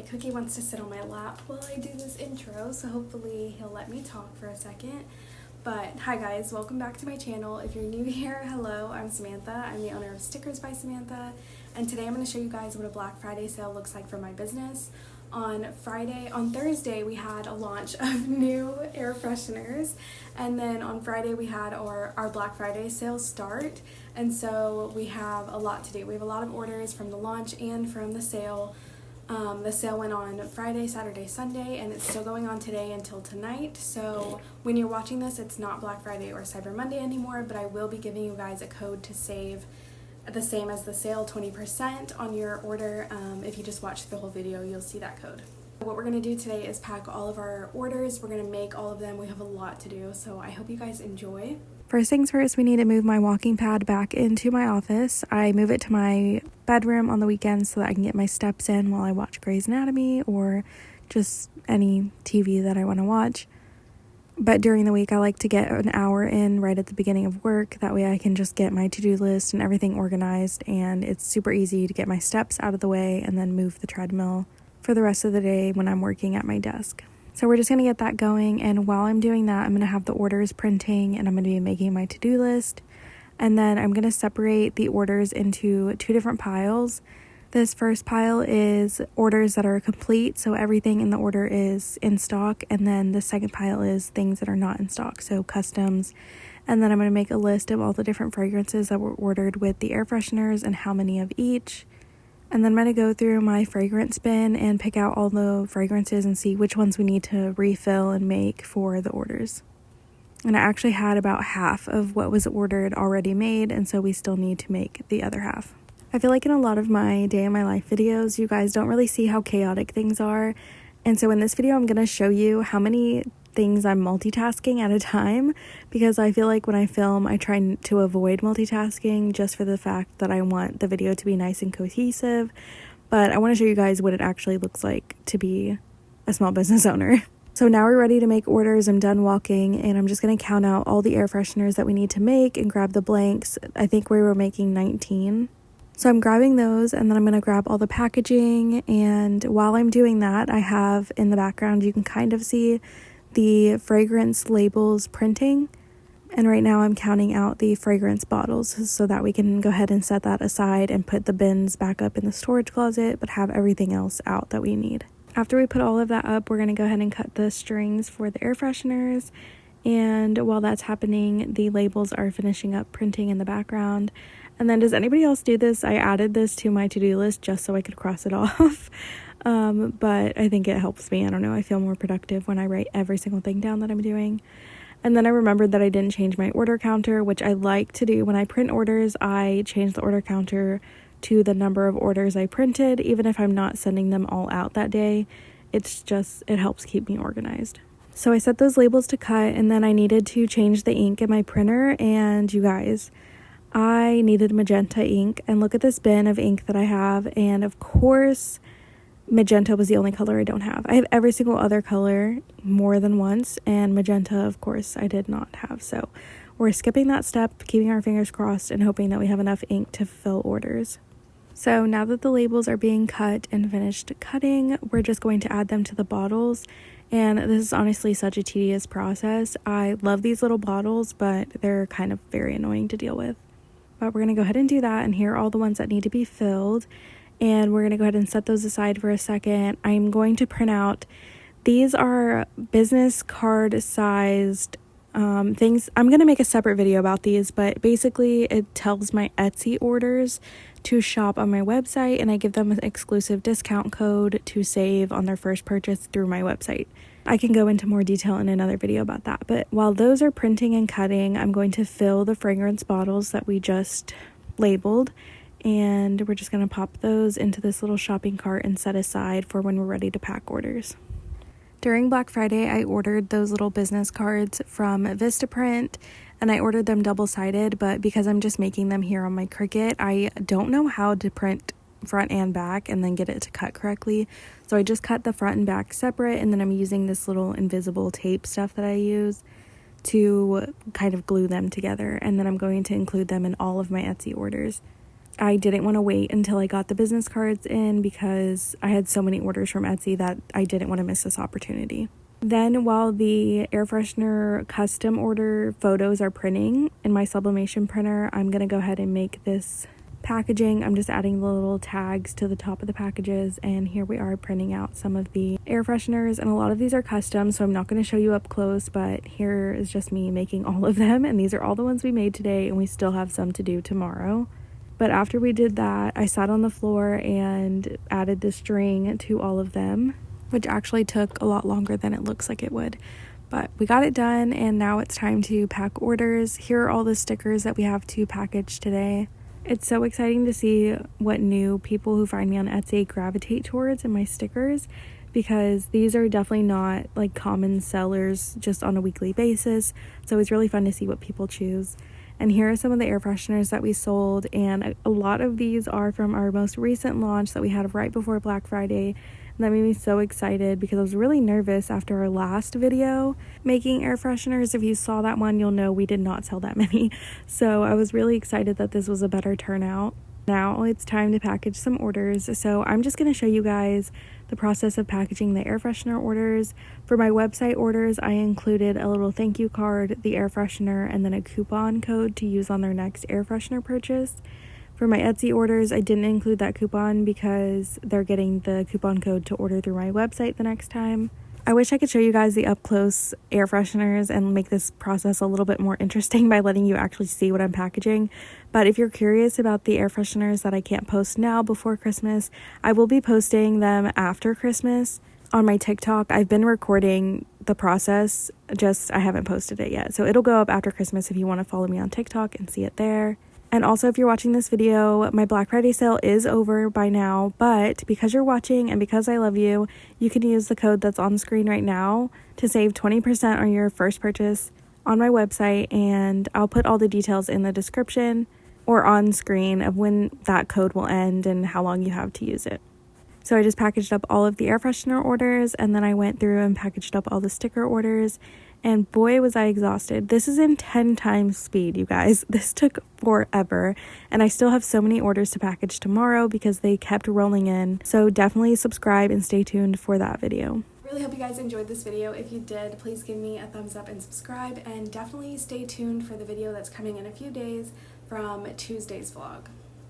Cookie wants to sit on my lap while I do this intro, so hopefully he'll let me talk for a second. But hi guys, welcome back to my channel. If you're new here, hello, I'm Samantha. I'm the owner of Stickers by Samantha, and today I'm going to show you guys what a Black Friday sale looks like for my business. On Thursday we had a launch of new air fresheners, and then on Friday we had our Black Friday sale start, and so we have a lot to do. We have a lot of orders from the launch and from the sale. The sale went on Friday, Saturday, Sunday, and it's still going on today until tonight. So when you're watching this, it's not Black Friday or Cyber Monday anymore, but I will be giving you guys a code to save the same as the sale, 20% on your order. If you just watch the whole video, you'll see that code. What we're going to do today is pack all of our orders. We're going to make all of them. We have a lot to do, so I hope you guys enjoy. First things first, we need to move my walking pad back into my office. I move it to my bedroom on the weekends so that I can get my steps in while I watch Grey's Anatomy or just any TV that I want to watch. But during the week, I like to get an hour in right at the beginning of work. That way I can just get my to-do list and everything organized, and it's super easy to get my steps out of the way and then move the treadmill for the rest of the day when I'm working at my desk. So we're just going to get that going, and while I'm doing that, I'm going to have the orders printing, and I'm going to be making my to-do list, and then I'm going to separate the orders into two different piles. This first pile is orders that are complete, so everything in the order is in stock, and then the second pile is things that are not in stock, so customs. And then I'm going to make a list of all the different fragrances that were ordered with the air fresheners and how many of each. And then I'm going to go through my fragrance bin and pick out all the fragrances and see which ones we need to refill and make for the orders. And I actually had about half of what was ordered already made, and so we still need to make the other half. I feel like in a lot of my day in my life videos, you guys don't really see how chaotic things are. And so in this video, I'm going to show you how many things I'm multitasking at a time, because I feel like when I film, I try to avoid multitasking just for the fact that I want the video to be nice and cohesive. But I want to show you guys what it actually looks like to be a small business owner. So now we're ready to make orders. I'm done walking, and I'm just going to count out all the air fresheners that we need to make and grab the blanks. I think we were making 19. So I'm grabbing those, and then I'm going to grab all the packaging. And while I'm doing that, I have in the background, you can kind of see the fragrance labels printing, and right now I'm counting out the fragrance bottles so that we can go ahead and set that aside and put the bins back up in the storage closet, but have everything else out that we need. After we put all of that up, we're going to go ahead and cut the strings for the air fresheners, and while that's happening, the labels are finishing up printing in the background. And then, does anybody else do this? I added this to my to-do list just so I could cross it off. But I think it helps me. I don't know. I feel more productive when I write every single thing down that I'm doing. And then I remembered that I didn't change my order counter, which I like to do. When I print orders, I change the order counter to the number of orders I printed, even if I'm not sending them all out that day. It helps keep me organized. So I set those labels to cut, and then I needed to change the ink in my printer. And you guys, I needed magenta ink, and look at this bin of ink that I have. And of course, magenta was the only color I don't have. I have every single other color more than once, and magenta, of course, I did not have. So we're skipping that step, keeping our fingers crossed, and hoping that we have enough ink to fill orders. So now that the labels are being cut and finished cutting, we're just going to add them to the bottles. And this is honestly such a tedious process. I love these little bottles, but they're kind of very annoying to deal with. But we're going to go ahead and do that, and here are all the ones that need to be filled. And we're going to go ahead and set those aside for a second. I'm going to print out, these are business card sized things. I'm going to make a separate video about these, but basically it tells my Etsy orders to shop on my website, and I give them an exclusive discount code to save on their first purchase through my website. I can go into more detail in another video about that, but while those are printing and cutting, I'm going to fill the fragrance bottles that we just labeled, and we're just going to pop those into this little shopping cart and set aside for when we're ready to pack orders. During Black Friday, I ordered those little business cards from Vistaprint, and I ordered them double-sided, but because I'm just making them here on my Cricut, I don't know how to print front and back and then get it to cut correctly. So I just cut the front and back separate, and then I'm using this little invisible tape stuff that I use to kind of glue them together, and then I'm going to include them in all of my Etsy orders. I didn't want to wait until I got the business cards in because I had so many orders from Etsy that I didn't want to miss this opportunity. Then while the air freshener custom order photos are printing in my sublimation printer, I'm going to go ahead and make this packaging. I'm just adding the little tags to the top of the packages, and here we are printing out some of the air fresheners, and a lot of these are custom, so I'm not going to show you up close, but here is just me making all of them, and these are all the ones we made today, and we still have some to do tomorrow. But after we did that, I sat on the floor and added the string to all of them, which actually took a lot longer than it looks like it would. But we got it done, and now it's time to pack orders. Here are all the stickers that we have to package today. It's so exciting to see what new people who find me on Etsy gravitate towards in my stickers, because these are definitely not like common sellers just on a weekly basis. So it's really fun to see what people choose. And here are some of the air fresheners that we sold, and a lot of these are from our most recent launch that we had right before Black Friday. And that made me so excited because I was really nervous after our last video making air fresheners. If you saw that one, you'll know we did not sell that many. So I was really excited that this was a better turnout. Now it's time to package some orders. So I'm just going to show you guys the process of packaging the air freshener orders. For my website orders, I included a little thank you card, the air freshener, and then a coupon code to use on their next air freshener purchase. For my Etsy orders, I didn't include that coupon because they're getting the coupon code to order through my website the next time. I wish I could show you guys the up-close air fresheners and make this process a little bit more interesting by letting you actually see what I'm packaging. But if you're curious about the air fresheners that I can't post now before Christmas, I will be posting them after Christmas on my TikTok. I've been recording the process, just I haven't posted it yet. So it'll go up after Christmas if you want to follow me on TikTok and see it there. And also, if you're watching this video, my Black Friday sale is over by now, but because you're watching and because I love you, you can use the code that's on screen right now to save 20% on your first purchase on my website, and I'll put all the details in the description or on screen of when that code will end and how long you have to use it. So I just packaged up all of the air freshener orders, and then I went through and packaged up all the sticker orders. And boy, was I exhausted. This is in 10 times speed, you guys. This took forever. And I still have so many orders to package tomorrow because they kept rolling in. So definitely subscribe and stay tuned for that video. Really hope you guys enjoyed this video. If you did, please give me a thumbs up and subscribe. And definitely stay tuned for the video that's coming in a few days from Tuesday's vlog.